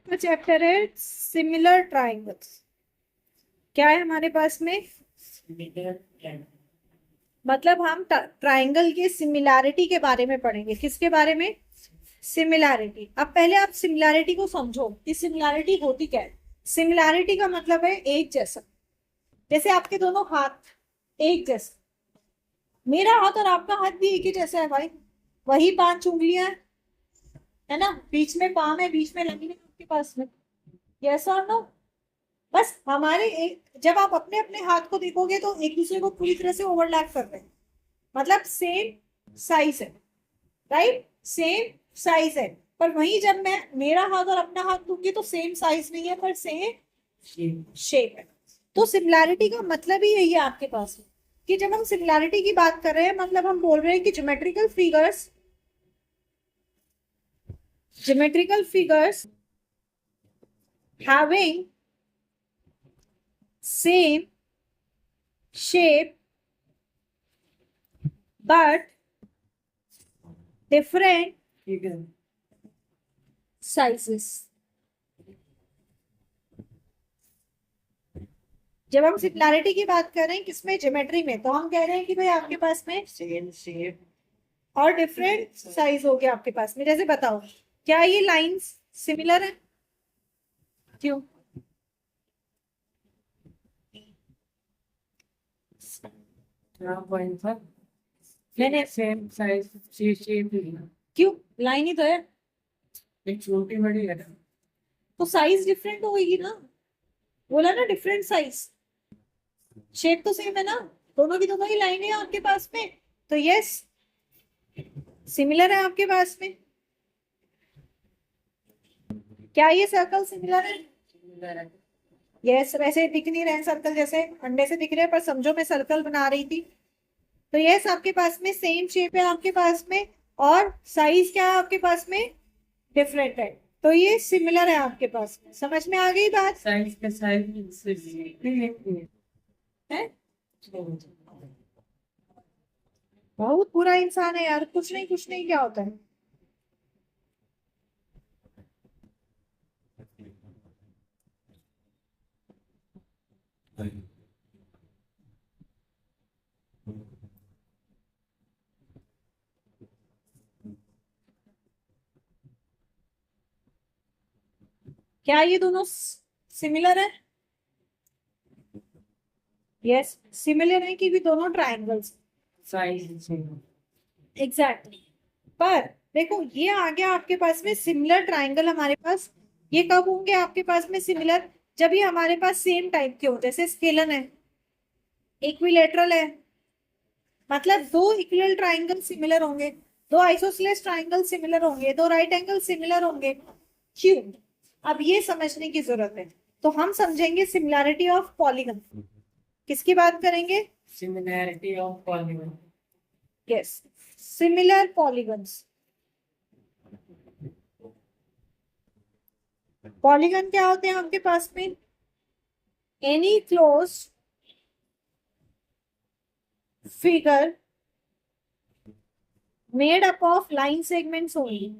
का चैप्टर है similar triangles. क्या है हमारे पास में? मतलब हम ट्राइंगल की सिमिलैरिटी के बारे में पढ़ेंगे। किसके बारे में? सिमिलैरिटी। अब पहले आप सिमिलैरिटी को समझो कि सिमिलैरिटी होती क्या है। सिमिलैरिटी का मतलब है एक जैसा। जैसे आपके दोनों हाथ एक जैसे, मेरा हाथ और आपका हाथ भी एक ही जैसा है भाई। वही 5 उंगलियां हैं, है ना? बीच में पाम है, बीच में लगी है आपके पास में। यस और नो? बस हमारे एक, जब आप अपने अपने हाथ को देखोगे तो एक दूसरे को पूरी तरह से ओवरलैप कर रहे हैं। मतलब सेम साइज है, राइट? सेम साइज है। पर वहीं जब मैं मेरा हाथ और अपना हाथ दूंगी तो सेम साइज नहीं है, पर सेम शेप है। तो सिमिलैरिटी का मतलब ही यही है आपके पास में कि जब हम सिमिलैरिटी की बात कर रहे हैं, मतलब हम बोल रहे हैं कि geometrical figures having same shape but different sizes। जब हम सिमिलैरिटी की बात कर रहे हैं किसमें? ज्योमेट्री में, तो हम कह रहे हैं कि भाई आपके पास में सेम शेप और डिफरेंट साइज हो गया आपके पास में। जैसे बताओ, क्या ये लाइंस सिमिलर है? क्यों? मैंने सेम साइज शेप क्यों? लाइन ही तो है, एक छोटी बड़ी है। तो साइज डिफरेंट होगी ना। बोला ना डिफरेंट साइज, शेप तो सेम है ना। दोनों की दोनों ही लाइन है आपके पास में, तो यस सिमिलर है आपके पास में। क्या ये सर्कल सिमिलर है? यस। वैसे दिख नहीं रहे सर्कल, जैसे अंडे से दिख रहे हैं, पर समझो मैं सर्कल बना रही थी। तो यस आपके पास में सेम शेप है आपके पास में, और साइज क्या है आपके पास में? डिफरेंट है। तो ये सिमिलर है आपके पास में। समझ में आ गई बात? साइज का साइज है? बहुत बुरा इंसान है यार। कुछ नहीं कुछ नहीं, क्या होता है? क्या ये दोनों सिमिलर है? यस सिमिलर है कि भी दोनों ट्राइंगल्स। Size exactly. पर देखो ये आ गया आपके पास में सिमिलर ट्राइंगल हमारे पास। ये कब होंगे आपके पास में सिमिलर? जब ये हमारे पास सेम टाइप के हो, जैसे स्केलन है, इक्विलेटरल है। मतलब दो इक्वल ट्राइंगल सिमिलर होंगे, दो आइसोसेलेस ट्राइंगल सिमिलर होंगे, दो राइट एंगल सिमिलर होंगे। क्यों? अब ये समझने की जरूरत है। तो हम समझेंगे सिमिलैरिटी ऑफ पॉलीगन। किसकी बात करेंगे? Similarity of polygon. Yes, similar polygons. Polygon क्या होते हैं आपके पास में? Any close figure made up of line segments only.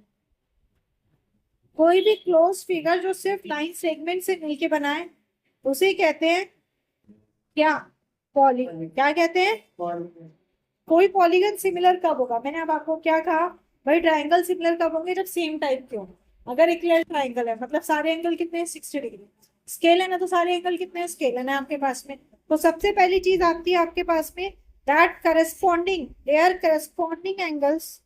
कोई भी क्लोज फिगर जो सिर्फ लाइन सेगमेंट से मिलके बना है उसे कहते हैं क्या? पॉलीगन। क्या कहते हैं? कोई पॉलीगन सिमिलर कब होगा? मैंने अब आपको क्या कहा भाई, ट्राइंगल सिमिलर कब होंगे? जब सेम टाइप के हो। अगर इक्वल ट्राइंगल है मतलब सारे एंगल कितने हैं? 60 डिग्री। स्केल है ना, तो सारे एंगल कितने हैं? स्केल है आपके पास में। तो सबसे पहली चीज आती है आपके पास में that corresponding their corresponding angles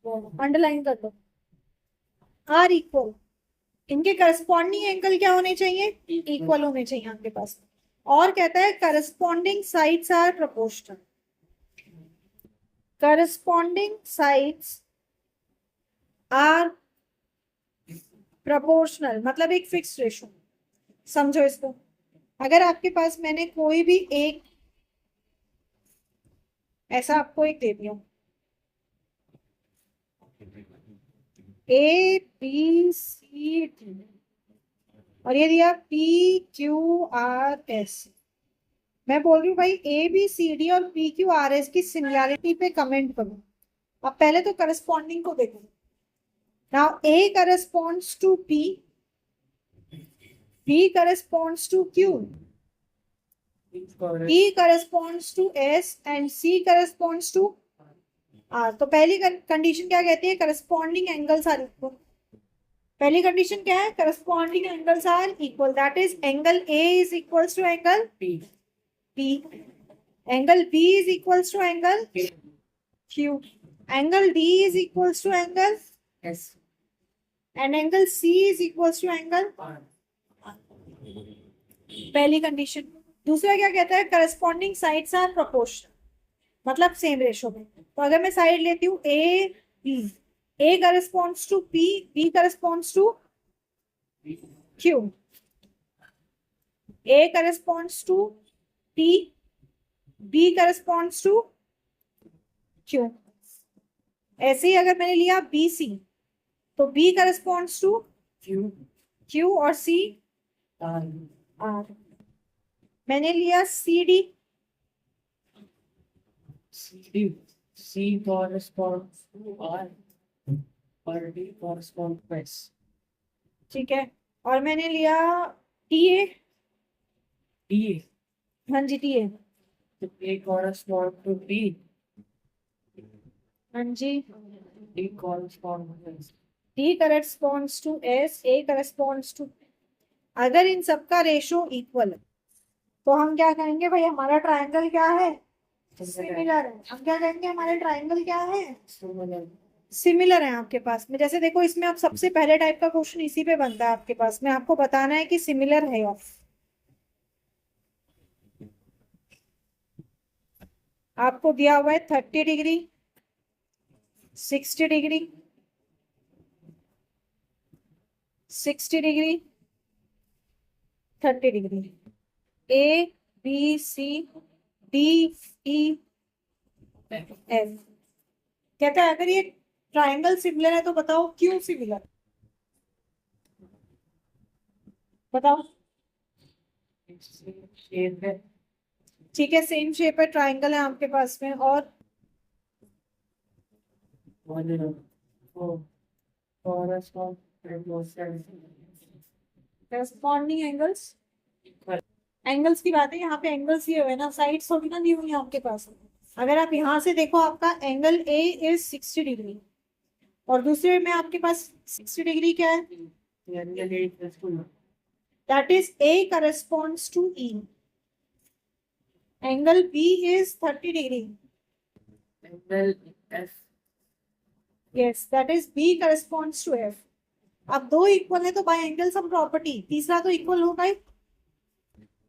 underline कर दो, आर इक्वल। इनके करस्पॉन्डिंग एंगल क्या होने चाहिए? इक्वल होने चाहिए आपके पास। और कहता है corresponding sides are proportional. Corresponding sides are proportional मतलब एक फिक्स रेशो। समझो इसको। अगर आपके पास मैंने कोई भी एक ऐसा आपको एक दे दिया, ए बी सी डी, और ये दिया पी क्यू आर एस। मैं बोल रही हूँ भाई ए बी सी डी और पी क्यू आर एस की सिमिलैरिटी पे कमेंट करो। अब पहले तो करस्पॉन्डिंग को देखो। Now A corresponds to P, B corresponds to Q, correct. E corresponds to S and C corresponds to R। तो पहली कंडीशन क्या कहती है? Corresponding angles are equal. पहली कंडीशन क्या है? Corresponding angles are equal, that is angle A is equals to angle P. P, angle B is equals to angle Q, angle D is equals to angle S. And angle C is equals to angle. R. पहली condition. दूसरा क्या कहता है? Corresponding sides are proportional, मतलब same ratio में। तो अगर मैं साइड लेती हूँ A B, A corresponds to P, B corresponds to Q, A corresponds to T, B corresponds to Q. ऐसे ही अगर मैंने लिया बी सी, तो B corresponds to Q. Q और सी R. आर। मैंने लिया C D, C. C corresponds to R. और D corresponds to S. ठीक है, और मैंने लिया टी ए, D. हाँ जी टी ए, तो A corresponds to D. हाँ जी D corresponds to S. D corresponds to S, A corresponds to. अगर इन सबका रेशो इक्वल है तो हम क्या कहेंगे भाई? हमारा ट्रायंगल क्या है? सिमिलर है। हम क्या कहेंगे? हमारे ट्रायंगल क्या है? Similar. सिमिलर है आपके पास में। जैसे देखो, इसमें आप सबसे पहले टाइप का क्वेश्चन इसी पे बनता है आपके पास में, आपको बताना है कि सिमिलर है ऑफ। आपको दिया हुआ है 30 degree, 60 degree, 60 degree, 30 degree, A B C D E F. कहता है अगर ये ट्रायंगल सिमिलर है तो बताओ क्यों सिमिलर? बताओ। शेप है। ठीक है, सेम शेप है, ट्रायंगल है आपके पास में। और करस्पॉन्डिंग एंगल्स, एंगल्स की बात है यहाँ पे। एंगल्स दिए हुए ना, साइड्स थोड़ी ना दी हुई है आपके पास। अगर आप यहाँ से देखो, आपका एंगल ए इज 60 डिग्री और दूसरे में आपके पास 60 डिग्री क्या है? That is A corresponds to E. Angle B is 30 degree, angle F. Yes, that is B corresponds to F. अब दो इक्वल है तो बाय एंगल सम प्रॉपर्टी तीसरा तो इक्वल होगा ही।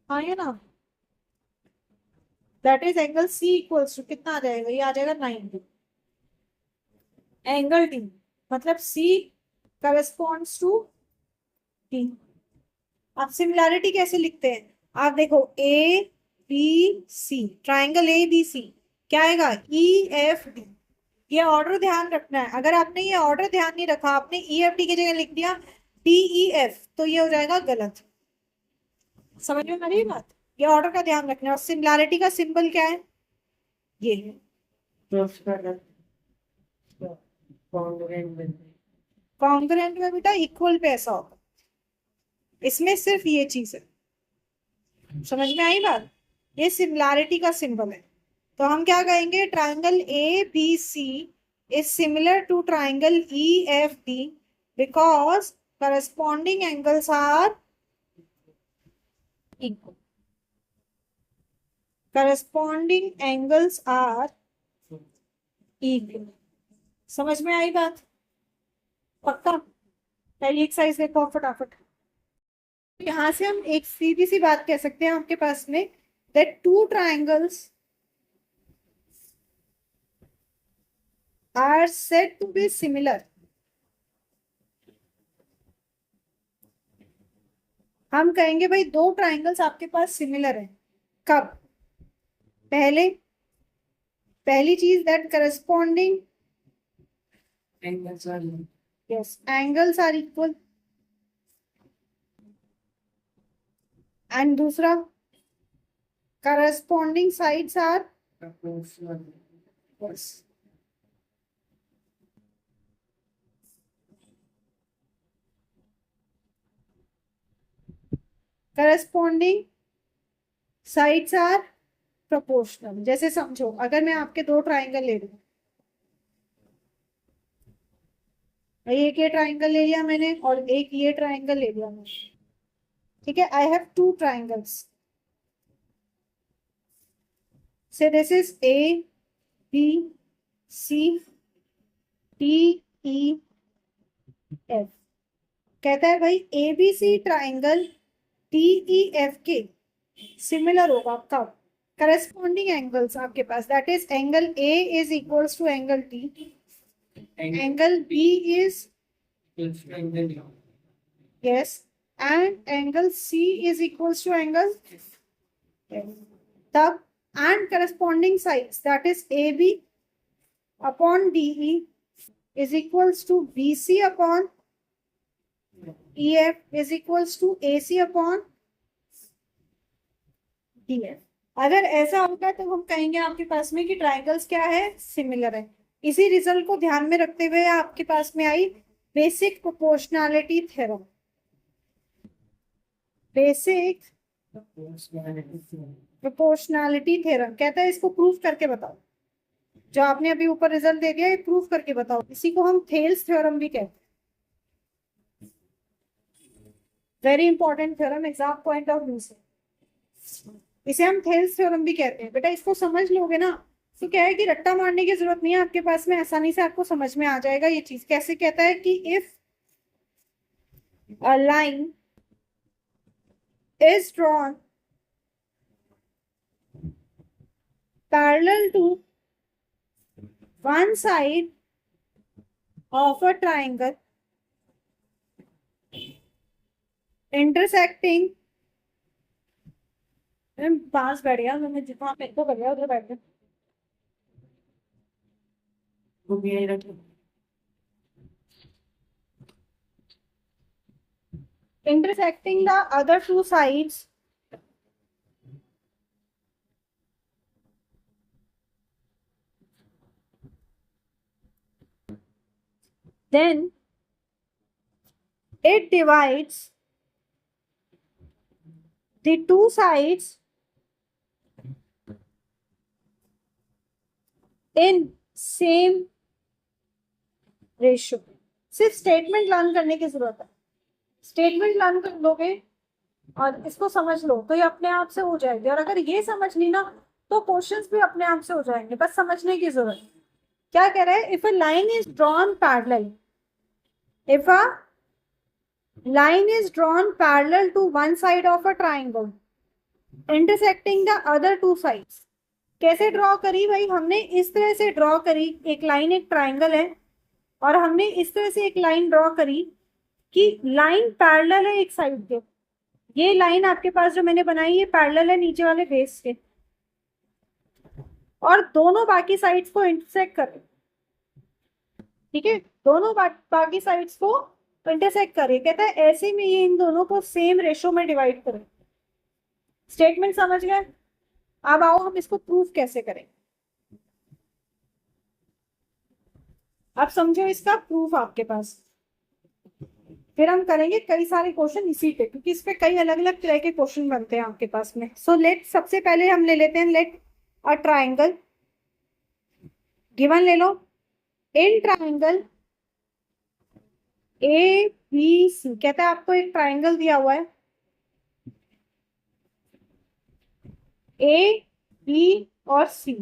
हाँ ये ना, that is angle C equals to कितना आ जाएगा? ये आ जाएगा 90। एंगल डी मतलब सी करस्पॉन्ड्स टू डी। आप सिमिलैरिटी कैसे लिखते हैं? आप देखो A B C, triangle A B C क्या आएगा? E F D. ये ऑर्डर ध्यान रखना है। अगर आपने ये ऑर्डर ध्यान नहीं रखा, आपने ई एफ डी की जगह लिख दिया डी ई एफ, तो ये हो जाएगा गलत। समझ में आ रही है बात? ये ऑर्डर का ध्यान रखना है। और सिमिलैरिटी का सिंबल क्या है? ये है। कॉन्ग्रुएंट में बेटा इक्वल पे ऐसा होगा, इसमें सिर्फ ये चीज है। समझ में आई बात? ये सिमिलैरिटी का सिंबल है। तो हम क्या कहेंगे? Triangle A B C is similar to triangle E F D because corresponding angles are equal. Corresponding angles are equal. समझ में आई बात? पक्का? पहली एक्सरसाइज देखो फटाफट। यहां से हम एक सीधी सी बात कह सकते हैं आपके पास में, that two triangles are said to be similar. हम कहेंगे भाई दो ट्राइंगल्स आपके पास सिमिलर है। कब? पहली चीज that corresponding angles are yes angles are equal, and दूसरा करस्पॉन्डिंग साइड्स आर proportional. बस। Corresponding sides are proportional. जैसे समझो, अगर मैं आपके दो ट्राइंगल ले लूं, एक ये ट्राइंगल ले लिया मैंने और एक ये ट्राइंगल ले लिया मैंने, ठीक है। I have two triangles, say this is A B C D E F. कहता है भाई A B C triangle D E F के सिमिलर होगा कब? करस्पॉन्डिंग एंगल्स आपके पास, that is angle A is equals to angle D, angle B is yes, and angle C is equals to angle तब, and corresponding sides, that is AB upon DE is equals to BC upon EF is equals to AC upon DF। अगर ऐसा होगा तो हम कहेंगे आपके पास में कि ट्राइंगल्स क्या है, सिमिलर है। इसी रिजल्ट को ध्यान में रखते हुए आपके पास में आई basic proportionality theorem. Basic proportionality theorem कहता है इसको प्रूव करके बताओ। जो आपने अभी ऊपर रिजल्ट दे दिया ये प्रूव करके बताओ। इसी को हम थेल्स थ्योरम भी कहते हैं। Very important theorem exam point of view से, इसे हम थेल्स थ्योरम भी कहते हैं। बेटा इसको समझ लोगे ना तो क्या है कि रट्टा मारने की जरूरत नहीं है, आपके पास में आसानी से आपको समझ में आ जाएगा ये चीज। कैसे कहता है कि if a line is drawn parallel to one side of a triangle intersecting, पास बैठ गया मैंने, जितना मेरे को कर गया उधर बैठ गया, intersecting the other two sides then it divides the two sides in same ratio। सिर्फ स्टेटमेंट लर्न करने की जरूरत है। स्टेटमेंट लर्न कर लोगे और इसको समझ लो तो ये अपने आप से हो जाएगी। और अगर ये समझ ली ना तो क्वेश्चंस भी अपने आप से हो जाएंगे, बस समझने की जरूरत है। क्या कह रहा है? If a line is drawn parallel, if a line is drawn parallel to one side of a triangle intersecting the other two sides. कैसे ड्रॉ करी भाई? हमने इस तरह से ड्रॉ करी, एक लाइन, एक ट्राइंगल है और हमने इस तरह से एक लाइन ड्रॉ करी कि लाइन पैरेलल है एक साइड के। ये लाइन आपके पास जो मैंने बनाई है पैरेलल है नीचे वाले बेस के, और दोनों बाकी साइड्स को इंटरसेक्ट करें। ठीक है, दोनों बाकी साइड्स को इंटरसेक्ट करें। कहता है ऐसे में ये इन दोनों को सेम रेशो में डिवाइड करें। स्टेटमेंट समझ गए? अब आओ हम इसको प्रूफ कैसे करें। अब समझो इसका प्रूफ आपके पास, फिर हम करेंगे कई सारे क्वेश्चन इसी पे, क्योंकि इस पे कई अलग अलग तरह के क्वेश्चन बनते हैं आपके पास में। सो लेट, सबसे पहले हम ले लेते हैं, लेट अ ट्राइंगल गिवन ले लो। इन ट्राइंगल ए बी सी, कहता है आपको एक ट्राइंगल दिया हुआ है ए बी और सी।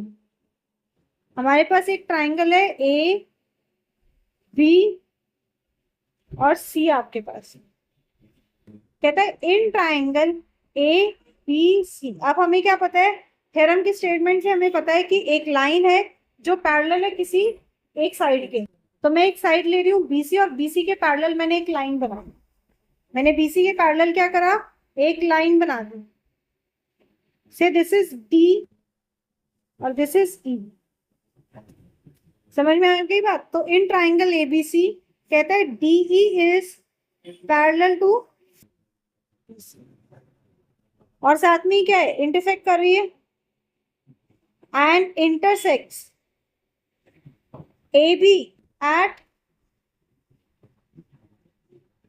हमारे पास एक ट्राइंगल है ए बी और सी आपके पास। कहता है इन ट्राइंगल ए बी सी। अब हमें क्या पता है? थ्योरम की स्टेटमेंट से हमें पता है कि एक लाइन है जो पैरेलल है किसी एक साइड के। तो मैं एक साइड ले रही हूँ बीसी, और बीसी के पैरेलल मैंने एक लाइन बना, मैंने बीसी के पैरेलल क्या करा? एक लाइन बना दी। से दिस इज डी और दिस इज ई। समझ में आ गई बात? तो इन ट्राइंगल एबीसी कहता है डीई इज पैरेलल टू, और साथ में क्या है? इंटरसेक्ट कर रही है, and intersects AB at,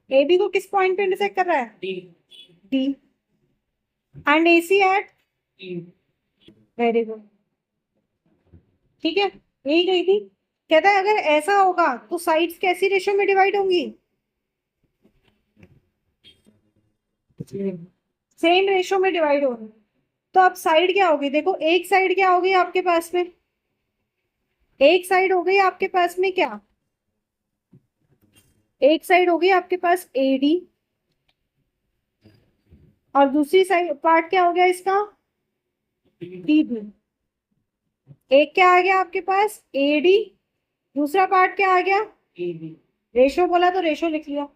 AB को किस पॉइंट पे इंटरसेक्ट कर रहा है? D. D। And AC at, E. Very good, ठीक है, यही गई थी। कहता है अगर ऐसा होगा तो साइड्स कैसी रेशो में डिवाइड होंगी? Same. सेम रेशो में डिवाइड होंगी। तो अब साइड क्या होगी? देखो एक साइड क्या होगी आपके पास में, एक साइड हो गई आपके पास में क्या, एक साइड हो गई आपके पास AD, और दूसरी साइड पार्ट क्या हो गया इसका, DB। एक क्या आ गया आपके पास AD, दूसरा पार्ट क्या आ गया, E. B. रेशो बोला तो रेशो लिख लिया।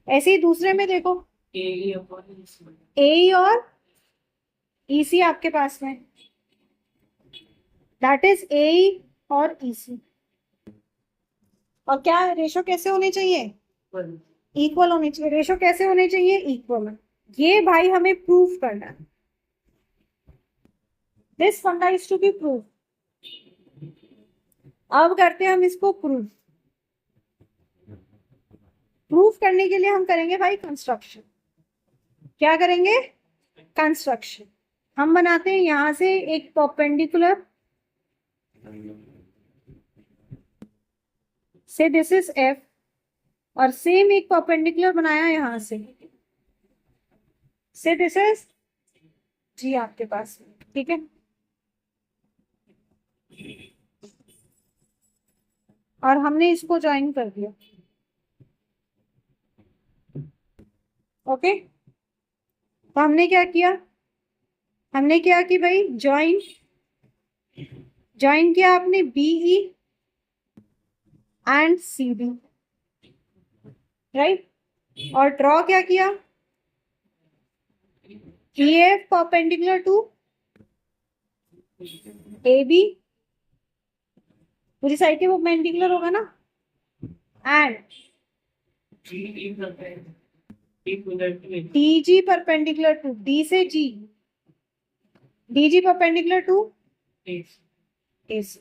ऐसे ही दूसरे में देखो, A. E. upon E. AE और EC आपके पास में, दैट इज AE और EC। और क्या रेशो कैसे होने चाहिए? Equal. इक्वल होने चाहिए। रेशो कैसे होने चाहिए? इक्वल। ये भाई हमें प्रूफ करना है, दिस फंडा इज टू बी प्रूफ। अब करते हैं हम इसको प्रूफ। प्रूफ करने के लिए हम करेंगे भाई कंस्ट्रक्शन। क्या करेंगे? कंस्ट्रक्शन। हम बनाते हैं यहां से एक परपेंडिकुलर, से दिस इज F, और सेम एक परपेंडिकुलर बनाया यहां से दिस इज G आपके पास, ठीक है। और हमने इसको ज्वाइन कर दिया, ओके। तो हमने क्या किया, हमने क्या की भाई, ज्वाइन, ज्वाइन किया आपने BE एंड CD, राइट। और ड्रॉ क्या किया, EF परपेंडिकुलर टू AB, पूरी साइड के परपेंडिकुलर होगा ना, and G. E. perpendicular. Equivalent to it. DG perpendicular to, D से G, DG perpendicular to Is. AC।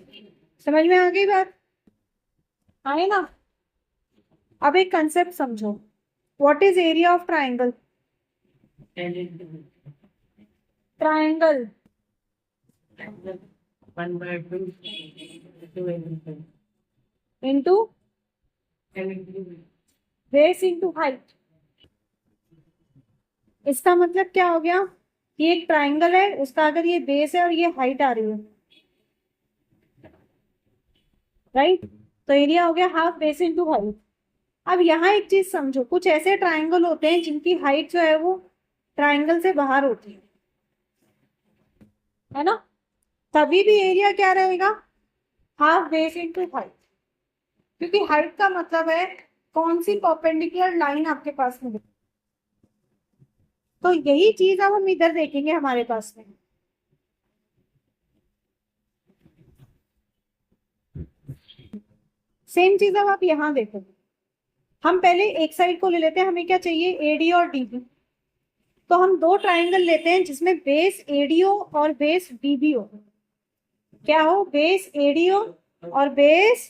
समझ में आ गई बात? आए ना? अब एक कंसेप्ट समझो, what is area of triangle? L into it. Triangle Angle 1/2 to L into it. Into L into it. Base into height. इसका मतलब क्या हो गया, ये एक ट्राइंगल है, उसका अगर ये बेस है और ये हाइट आ रही है, राइट, तो एरिया हो गया हाफ बेस इंटू हाइट। अब यहाँ एक चीज समझो, कुछ ऐसे ट्राइंगल होते हैं जिनकी हाइट जो है वो ट्राइंगल से बाहर होती है ना, तभी भी एरिया क्या रहेगा, हाफ बेस इंटू हाइट। क्योंकि हाइट का मतलब है कौन सी परपेंडिकुलर लाइन आपके पास में। तो यही चीज अब हम इधर देखेंगे हमारे पास में। सेम चीज अब आप यहाँ देखो, हम पहले एक साइड को ले लेते हैं, हमें क्या चाहिए, AD और DB। तो हम दो ट्राइंगल लेते हैं जिसमें बेस AD हो और बेस DB हो। क्या हो, बेस AD हो और बेस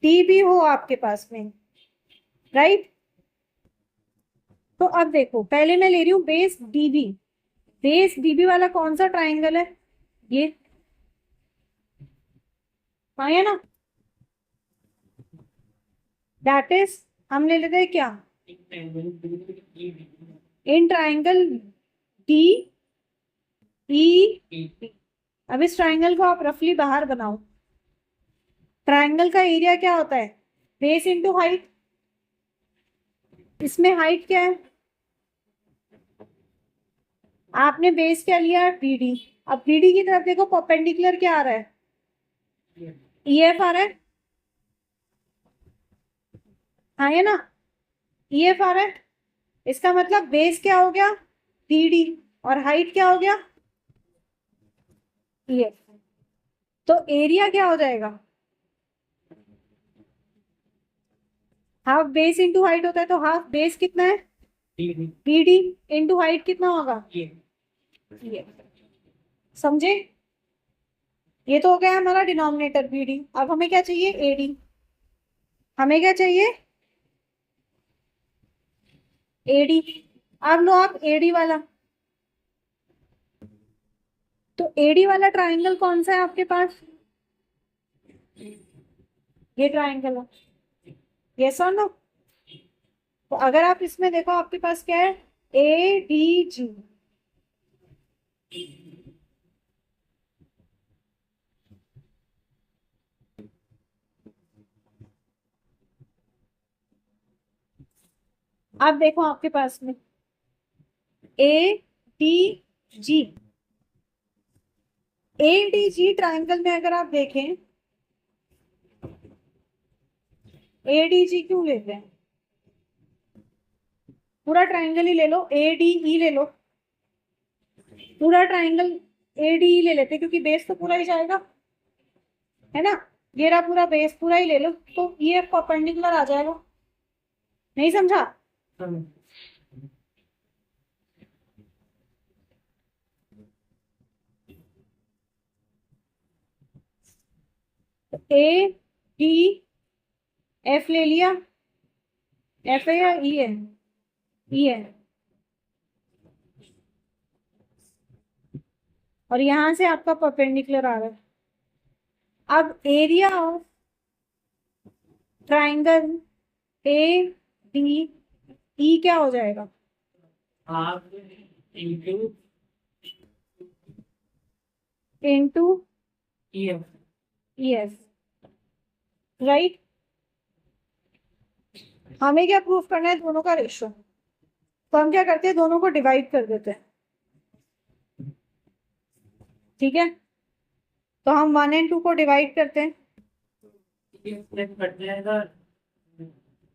DB हो आपके पास में, राइट। तो अब देखो, पहले मैं ले रही हूँ बेस DB। बेस DB वाला कौन सा ट्राइंगल है, ये है ना, दैट इज, हम ले लेते हैं क्या, Angle E. B. In triangle DEB। E. अब इस ट्राइंगल को आप रफली बाहर बनाओ। ट्राइंगल का एरिया क्या होता है, बेस इंटू हाइट। इसमें हाइट क्या है, आपने बेस क्या लिया, BD। अब BD की तरफ देखो, परपेंडिकुलर क्या आ रहा है, EF आ रहा है, हाँ है ना, EF आ रहा है। इसका मतलब बेस क्या हो गया, BD, और हाइट क्या हो गया, EF। तो एरिया क्या हो जाएगा, हाफ बेस इंटू हाइट होता है, तो हाफ बेस कितना है, D. BD इंटू हाइट कितना होगा, E. EF। समझे? ये तो हो गया हमारा डिनोमिनेटर BD। अब हमें क्या चाहिए, AD। हमें क्या चाहिए, AD। अब लो आप AD वाला, तो एडी वाला ट्राइंगल कौन सा है आपके पास? ये ट्राइंगल है, यस और नो? तो अगर आप इसमें देखो आपके पास क्या है, ए डी जी। आप देखो आपके पास में A D G. A D G triangle में अगर आप देखें, ए डी जी क्यों लेते हैं? पूरा ट्राइंगल ही ले लो, ए डी ई ले लो, पूरा ट्राइंगल ए डी ई ले लेते क्योंकि बेस तो पूरा ही जाएगा, है ना? ये रहा पूरा बेस, पूरा ही ले लो तो ये परपेंडिकुलर आ जाएगा। नहीं समझा? ए डी एफ ले लिया, एफ है या ई है? ई है। और यहां से आपका परपेंडिकुलर आ रहा है। अब area of triangle A D ई क्या हो जाएगा? Half into into E F. Yes, right. हमें क्या प्रूफ करना है? दोनों का रेशियो। तो हम क्या करते हैं, दोनों को डिवाइड कर देते हैं, ठीक है? तो हम 1 और 2 को डिवाइड करते हैं, कट जाएगा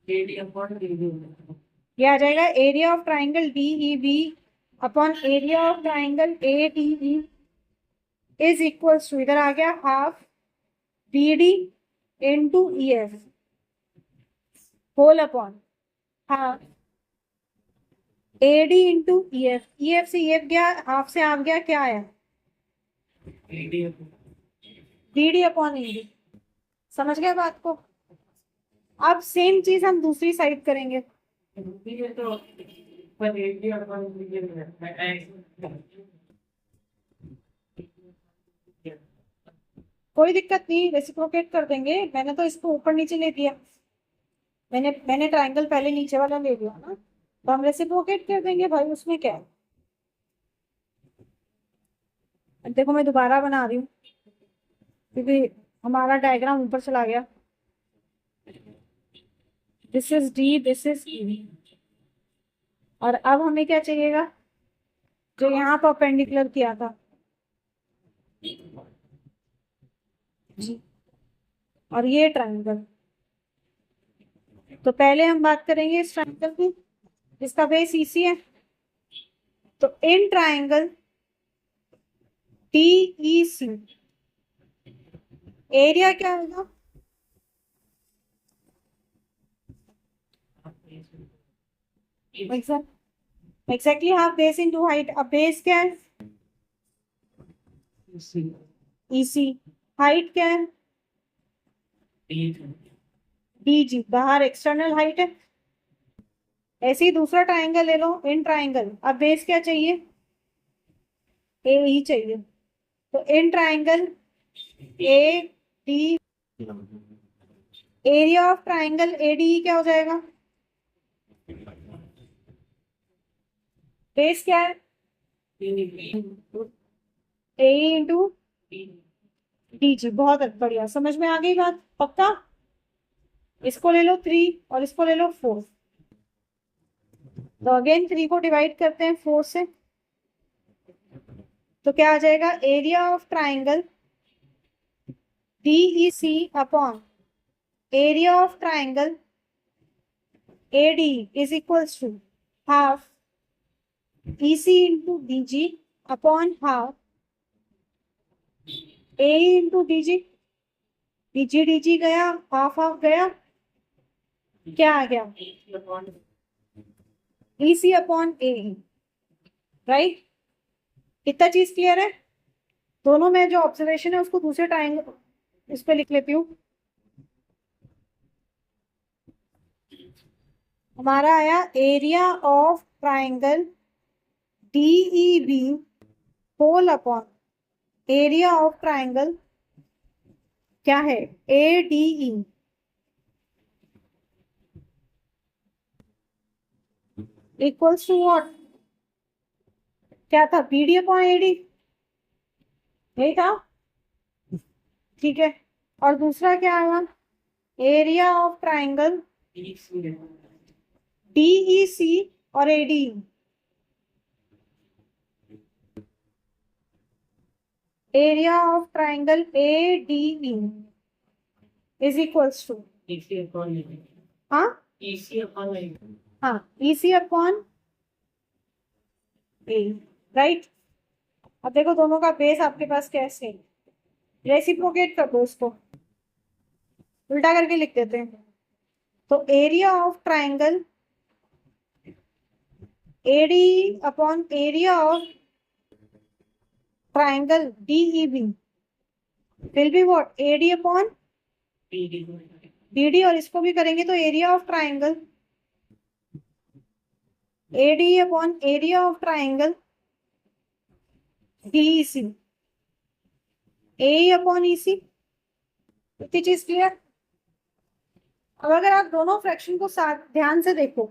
एडी अपॉन डी। ये आ जाएगा area of triangle D E B upon area of triangle A D E is equals to, इधर आ गया half B D into E F whole upon half A D into E F. E F से E F गया, half से half गया, क्या आया? AD D D upon A D. समझ गए बात को? अब सेम चीज हम दूसरी साइड करेंगे। तो पर एडी अपॉन कोई दिक्कत नहीं, रेसिप्रोकेट कर देंगे। मैंने तो इसको ऊपर नीचे ले दिया, मैंने ट्राइंगल पहले नीचे वाला ले लिया ना, तो हम रेसिप्रोकेट कर देंगे भाई, उसमें क्या है? अब देखो मैं दोबारा बना रही हूँ क्योंकि हमारा डायग्राम ऊपर चला गया। This is D, this is E. और अब हमें क्या चाहिएगा? जो यहाँ परपेंडिकुलर किया था जी, और ये ट्राइंगल। तो पहले हम बात करेंगे इस ट्राइंगल की जिसका बेस ईसी है। तो इन triangle T E C area क्या होगा? Exactly half base into height. अब बेस क्या है? ईसी। हाइट क्या है? डी जी, बाहर एक्सटर्नल हाइट है। ऐसे ही दूसरा ट्राइंगल ले लो, इन ट्राइंगल। अब बेस क्या चाहिए? ए ही चाहिए। तो इन triangle A D, area of triangle A D क्या हो जाएगा? बेस क्या है? ए इंटू डी जी। बहुत बढ़िया, समझ में आ गई बात? पक्का? इसको ले लो 3 और इसको ले लो 4। तो अगेन 3 को डिवाइड करते हैं 4 से, तो क्या आ जाएगा? Area of triangle D C upon area of triangle A D is equals to half E C into D G upon half A into D G. D G गया, हाफ हाफ गया, क्या आ गया? E C upon A. Right? इतना चीज clear है? दोनों में जो ऑब्जर्वेशन है उसको दूसरे ट्राइंगल इस पे लिख लेती हूँ। हमारा आया area of triangle D E B whole upon area of triangle क्या है, ADE इक्वल्स टू व्हाट, क्या था, BD अपॉन AD, यही था, ठीक है। और दूसरा क्या आया, एरिया ऑफ ट्राइंगल DEC और ADE, area of triangle ADE is equals to, EC upon हाँ EC upon हाँ, EC अपॉन A, राइट। अब देखो दोनों का बेस आपके पास कैसे है, रेसिप्रोकेट कर दो इसको, उल्टा करके लिख देते हैं। तो area of triangle AD upon area of triangle DEB will be what, AD upon PD BD, और इसको भी करेंगे तो area of triangle AD upon area of triangle DEC, AE upon EC। इतनी चीज क्लियर। अब अगर आप दोनों फ्रैक्शन को साथ ध्यान से देखो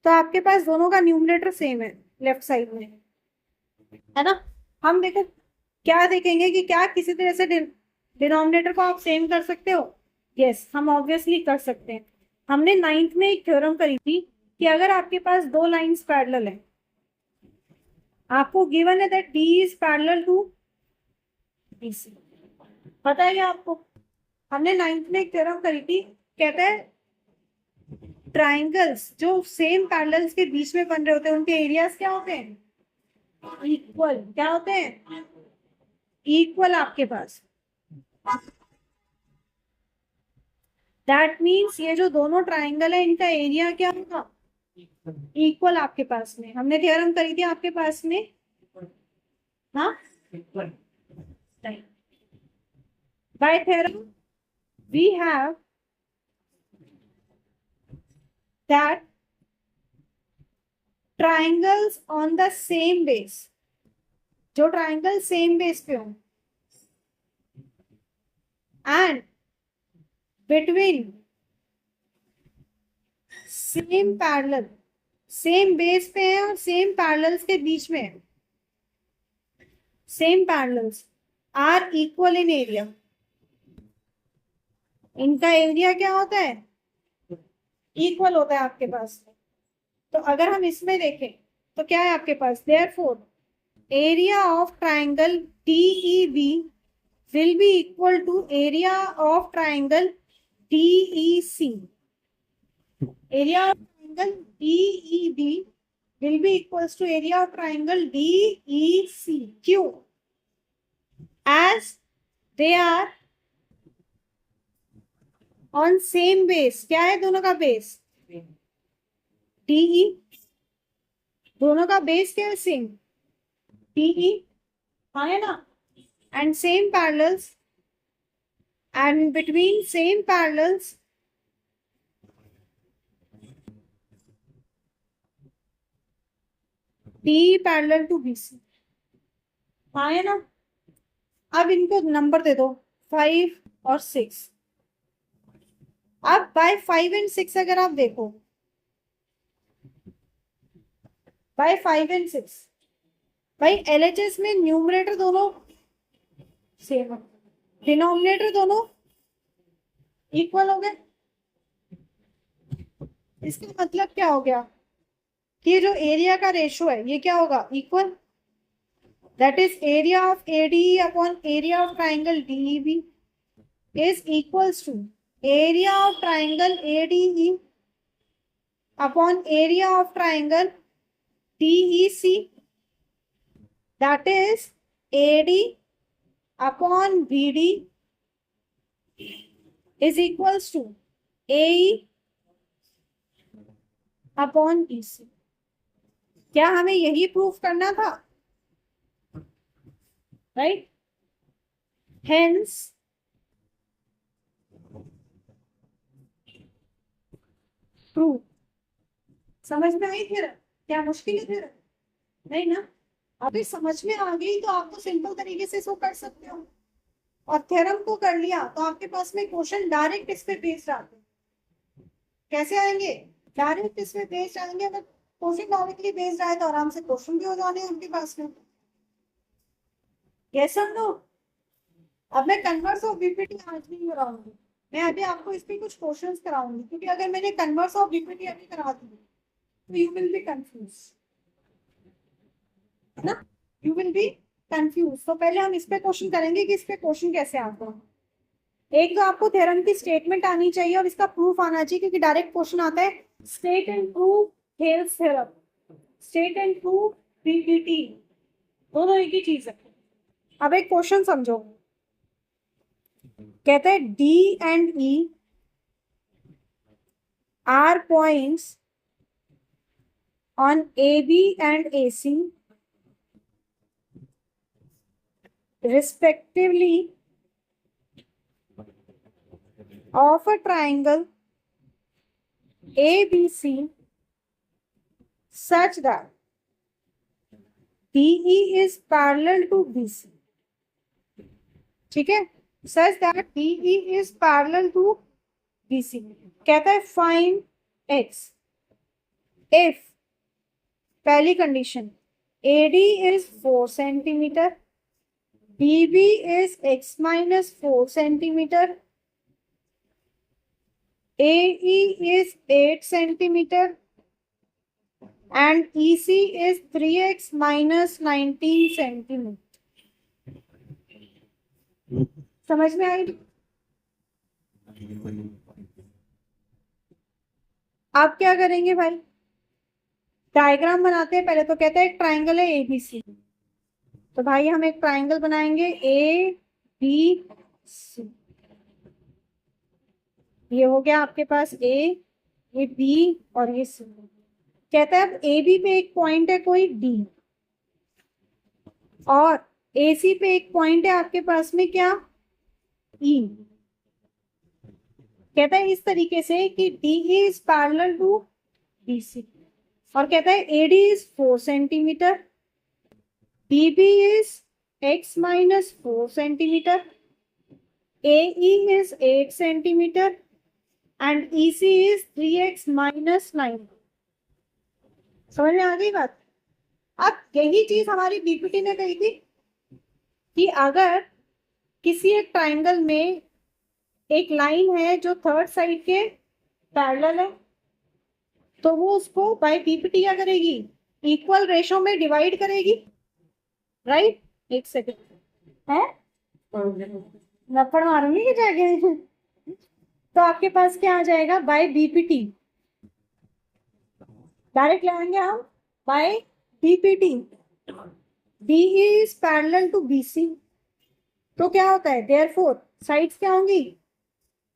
तो आपके पास दोनों का न्यूमरेटर सेम है लेफ्ट साइड में, है ना। हम देखो क्या देखेंगे कि क्या किसी तरह से डिनोमिनेटर को आप सेम कर सकते हो, यस हम ऑब्वियसली कर सकते हैं। हमने 9th में एक थ्योरम करी थी कि अगर आपके पास दो लाइंस पैरेलल है, आपको गिवन है दैट D इज पैरेलल टू BC, पता है क्या आपको, हमने 9th में एक थ्योरम करी थी, कहता है ट्राइंगल्स जो सेम पैरेलल्स के बीच में बन रहे होते हैं उनके एरियाज क्या होते हैं, इक्वल, क्या होते हैं, इक्वल आपके पास। दैट मीन्स ये जो दोनों ट्राइंगल है इनका एरिया क्या होगा, इक्वल आपके पास में। हमने थ्योरम करी थी आपके पास में, हाँ by theorem we have that triangles on the same base, जो ट्राइंगल सेम बेस पे हो, and between same parallel, same base पे है और सेम पैरेलल्स के बीच में है, same parallels are equal in area, इनका एरिया क्या होता है, इक्वल होता है आपके पास। तो अगर हम इसमें देखें तो क्या है आपके पास, therefore area of triangle DEB will be equal to area of triangle DEC. Area of triangle DEB will be equals to area of triangle DEC. Q. As they are on same base. क्या है दोनों का base, DE, दोनों का base क्या है, same DE, हाँ है ना, and same parallels, and between same parallels DE parallel to BC, हाँ है ना। अब इनको नंबर दे दो 5 और 6। अब बाय 5 एंड 6 अगर आप देखो, बाय 5 एंड 6, भाई LHS में न्यूमरेटर दोनों सेम, डिनोमिनेटर दोनों इक्वल हो गए। इसका मतलब क्या हो गया कि जो एरिया का रेशो है ये क्या होगा, equal, that is area of ADE upon area of triangle DEB is equals to area of triangle ADE upon area of triangle DEC, that is AD upon BD is equals to AE upon EC। क्या हमें यही proof करना था, right, hence proof. समझ में आई फिर, क्या मुश्किल है फिर, नहीं ना। अभी समझ में आ गई तो आप तो सिंपल तरीके से इसको कर सकते हो। और थ्योरम को कर लिया तो आपके पास में क्वेश्चन डायरेक्ट इस पे बेस्ड आते हैं। कैसे आएंगे? डायरेक्ट इस पे बेस्ड आएंगे। अगर क्वेश्चन डायरेक्टली बेस्ड आए तो आराम से क्वेश्चन भी हो जाने हैं आपके पास में। यस और नो? अब मैं कन्वर्स ऑफ बीपीटी आज नहीं कराऊंगी, मैं अभी आपको इस पे कुछ क्वेश्चंस कराऊंगी, क्योंकि अगर मैंने कन्वर्स ऑफ बीपीटी अभी करा दी तो यू विल बी कंफ्यूज, है ना? You will be confuse. तो पहले हम इस पे क्वेश्चन करेंगे कि इस पे क्वेश्चन कैसे आता है। एक तो आपको थ्योरम की स्टेटमेंट आनी चाहिए और इसका प्रूफ आना चाहिए, क्योंकि डायरेक्ट क्वेश्चन आता है state and prove Thales theorem, state and prove BPT, दोनों एक ही चीज है। अब एक क्वेश्चन समझो, कहते हैं D and E R points on AB and AC respectively of a triangle ABC such that DE is parallel to BC. ठीक है, such that DE is parallel to BC। कहता है find X if पहली condition AD is 4 centimeter, BB is x minus 4 centimeter, AE is 8 centimeter and EC is 3x minus 19 centimeter। समझ में आई? आप क्या करेंगे भाई? डायग्राम बनाते हैं पहले। तो कहते हैं एक ट्राइंगल है ABC, तो भाई हम एक ट्राइंगल बनाएंगे ABC। ये हो गया आपके पास A, ये B और ये C। कहता है अब AB पे एक पॉइंट है कोई D और AC पे एक पॉइंट है आपके पास में क्या E। कहता है इस तरीके से कि DE is parallel to BC और कहता है AD इज 4 centimetre, BB is x minus 4 centimeter, AE is 8 centimeter and EC is 3x minus 9। समझ में आ गई बात? अब यही चीज हमारी बीपीटी ने कही थी कि अगर किसी एक ट्राइंगल में एक लाइन है जो थर्ड साइड के पैरेलल है तो वो उसको बाय बीपीटी क्या करेगी? इक्वल रेशो में डिवाइड करेगी, राइट? एक सेकेंड है, लफड़ मारूंगी कि जाके। तो आपके पास क्या आ जाएगा? बाय बीपीटी डायरेक्ट लाएंगे हम बाय BPT. BE is parallel to BC, तो क्या होता है? देयरफॉर साइड्स क्या होंगी?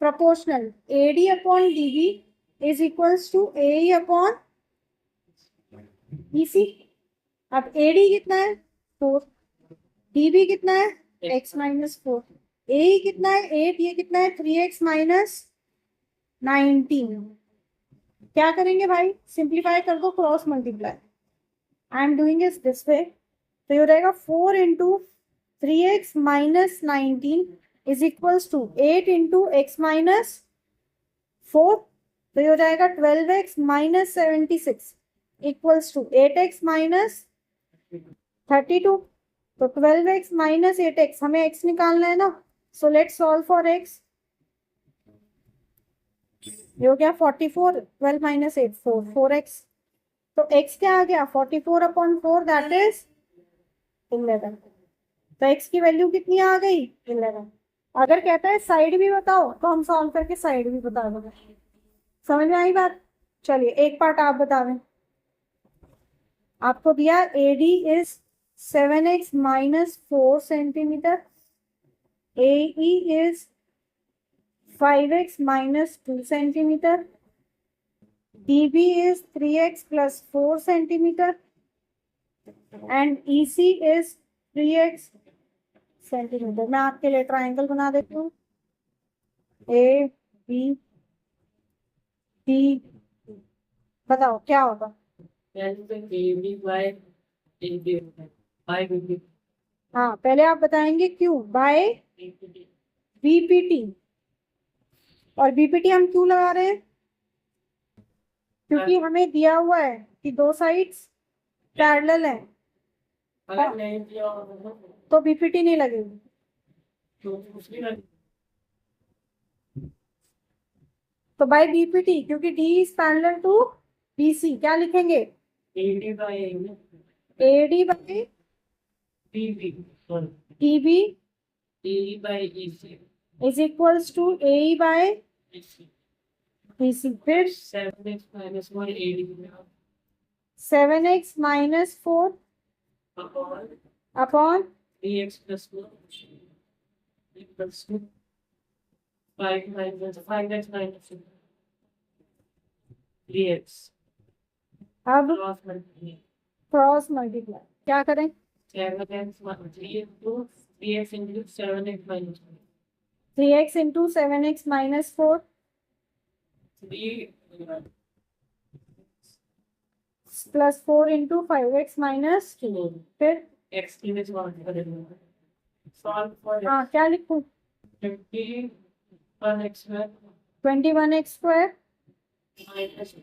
Proportional. AD upon DB is equals to A upon BC. अब एडी कितना है? 4, डीबी कितना है? x माइनस 4, ए कितना है? 8, ये कितना है? 3x minus 19। क्या करेंगे भाई? सिंप्लीफाई कर दो, cross multiply. I am doing it this way. तो ये हो जाएगा 4 into 3x minus 19 is equals to 8 into x minus 4। तो ये हो जाएगा 12x minus 76 equals to 8x minus 32। तो 12x माइनस 8x, हमें x निकालना है ना, so let's solve for x। ये हो गया 44, 12 माइनस 8 4, 4x। तो x क्या आ गया? 44 अपॉन 4 दैट इज 11। तो x की वैल्यू कितनी आ गई? 11। अगर कहता है साइड भी बताओ तो हम सॉल्व करके साइड भी बता देंगे। समझ में आई बात? चलिए एक पार्ट आप बता दें। आपको दिया AD is 7x minus 4 centimeter, AE is 5x minus 2 centimeter, DB is 3x plus 4 centimeter and EC is 3x centimeter। मैं आपके लिए ट्राइंगल बना देती हूँ A B D। बताओ क्या होगा? AB by AB होता है। बाय बीपीटी हाँ पहले आप बताएंगे क्यों बाय बीपीटी। और बीपीटी हम क्यों लगा रहे हैं? क्योंकि हमें दिया हुआ है कि दो साइड्स पैरेलल है, अगर नहीं दिया होगा तो बीपीटी नहीं लगेगी। तो उसकी लग तो बाय बीपीटी, क्योंकि D is parallel to BC, क्या लिखेंगे? AD by AD by BP sorry TB AD by EC is equals to A by EC BC. फिर 7x minus 1 AD 7x minus 4 upon upon 3x plus 1 equals to 5x minus 3x अब cross multiply cross multiply क्या करें? 3x into 7x minus 1 3x into 7x minus 4 3 plus 4 into 5x minus 2। फिर x की value मान करेंगे solve for हाँ क्या लिखूं? 21x square 21x square minus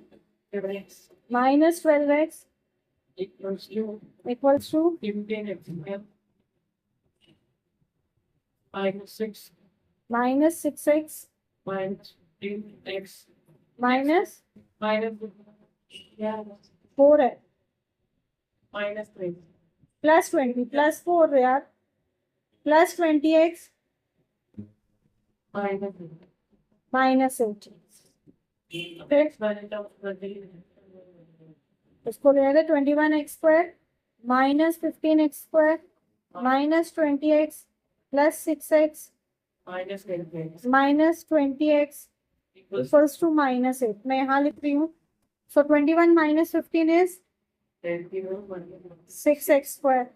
7x minus 12x equals to equals to 15x square minus 6 minus 6x minus 15x minus minus yeah 4 है minus 3 plus 20 plus 4 यार plus 20x minus minus 18। फिर x minus of 20 इसको ले लेते 21x square minus 15x square minus 20x plus 6x minus 10x minus 20x equals equals to minus 8। मैं यहाँ लिख रही हूँ। So 21 minus 15 is 21 minus 6x square.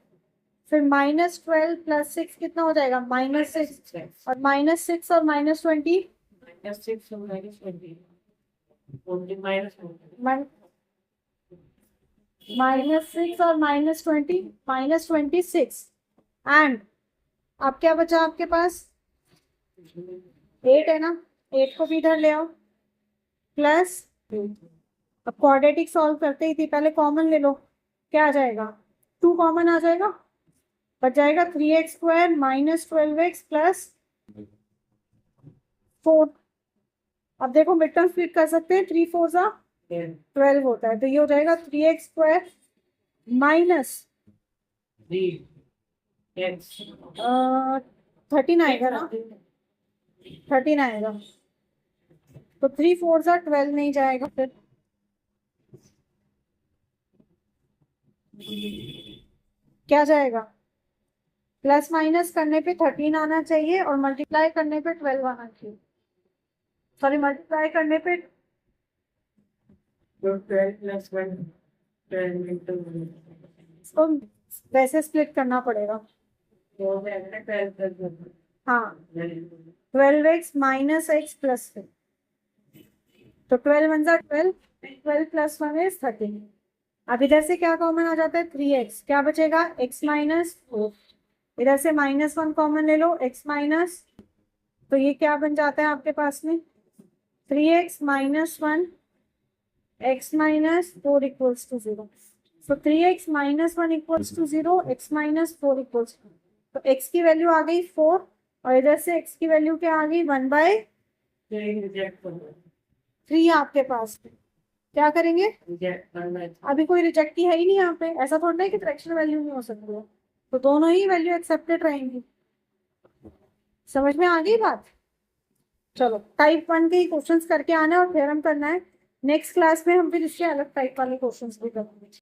फिर माइनस 12 प्लस 6 कितना हो जाएगा? माइनस 6 और माइनस 6 और minus 20 minus 6 and minus 20 only minus 20 minus 6 और माइनस 20 माइनस 26 एंड अब क्या बचा आपके पास? 8 है ना, 8 को भी इधर ले आओ प्लस अब क्वाड्रेटिक सॉल्व करते ही थी, पहले कॉमन ले लो। क्या आ जाएगा? 2 कॉमन आ जाएगा, बच जाएगा 3x square minus 12x plus 4। अब देखो मिड टर्म स्प्लिट कर सकते हैं, 3 4 जा 12 होता है, तो ये हो जाएगा 3x स्क्वायर माइनस 3x 13 आएगा ना, 13 आएगा। तो 3 4 जा 12 नहीं जाएगा, फिर क्या जाएगा? प्लस माइनस करने पे 13 आना चाहिए और मल्टीप्लाई करने पे 12 आना चाहिए। सॉरी मल्टीप्लाई करने पे तो 12 plus 1 12 into इसको वैसे स्प्लिट करना पड़ेगा। 4 12 plus 1 हाँ 12x माइनस x प्लस 5, तो 12 1 जा 12, 12 प्लस 1 इज 13। अब इधर से क्या कॉमन आ जाता है? 3x, क्या बचेगा? x माइनस 4, इधर से माइनस 1 कॉमन ले लो, x माइनस, तो ये क्या बन जाता है आपके पास में? 3x minus 1 x minus 4 equals to 0। So 3x minus 1 equals to 0, x minus 4 equals to, तो x की वैल्यू आ गई 4 और इधर से x की वैल्यू क्या आ गई? 1/3 रिजेक्ट कर दो आपके पास में। क्या करेंगे? रिजेक्ट करना है अभी कोई रिजेक्ट ही है ही नहीं यहाँ पे, ऐसा थोड़ा है कि फ्रैक्शनल वैल्यू नहीं हो सकती है, तो दोनों ही वैल्यू एक्सेप्टेड रहेंगी। समझ में आ गई बात? चलो टाइप 1 के ही क्वेश्चंस करके आना है और थ्योरम करना है। नेक्स्ट क्लास में हम फिर इसके अलग टाइप वाले क्वेश्चंस भी करेंगे।